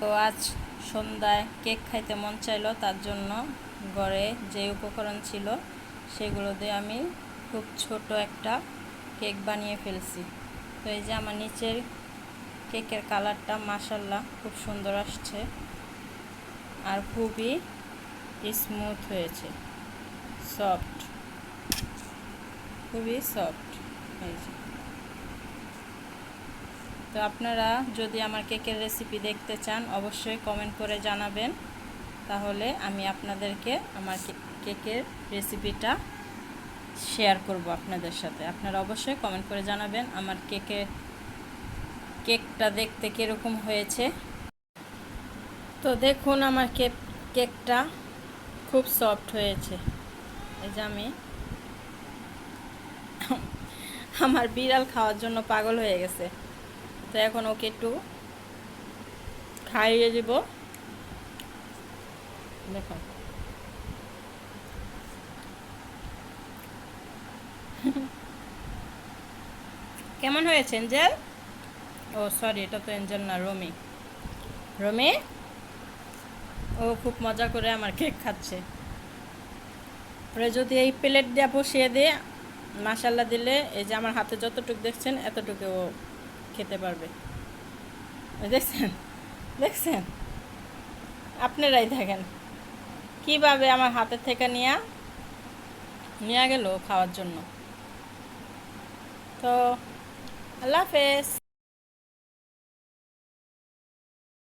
তো আজ সন্ধ্যায় কেক খাইতে মন চাইলো, তার জন্য ঘরে যে উপকরণ ছিল সেগুলো দিয়ে আমি খুব ছোট একটা কেক বানিয়ে ফেলছি। তো এই যে আমার নিচের কেকের কালারটা মাশাআল্লাহ খুব সুন্দর আসছে আর খুবই স্মুথ হয়েছে, সফট, খুবই সফট। এই যে, তো আপনারা যদি আমার কেকের রেসিপি দেখতে চান অবশ্যই কমেন্ট করে জানাবেন, তাহলে আমি আপনাদেরকে আমার কেকের রেসিপিটা শেয়ার করব আপনাদের সাথে। আপনারা অবশ্যই কমেন্ট করে জানাবেন আমার কেকটা দেখতে কীরকম হয়েছে। তো দেখুন আমার কেকটা খুব সফট হয়েছে। এই যে আমি আমার বিড়াল খাওয়ার জন্য পাগল হয়ে গেছে, তো এখন ওকে একটু খাইয়ে দিব। দেখুন কেমন হয়েছে এঞ্জেল? ও সরি, এটা তো এঞ্জেল না, রমি। রমি ও খুব মজা করে আমার কেক খাচ্ছে। ওরা যদি এই প্লেট দিয়ে বসিয়ে দিয়ে মাশাল্লাহ দিলে, এই যে আমার হাতে যতটুকু দেখছেন এতটুকু ও খেতে পারবে। দেখছেন দেখছেন আপনারাই দেখেন কিভাবে আমার হাতের থেকে নিয়ে গেল খাওয়ার জন্য। তো আল্লাহ হাফেজ।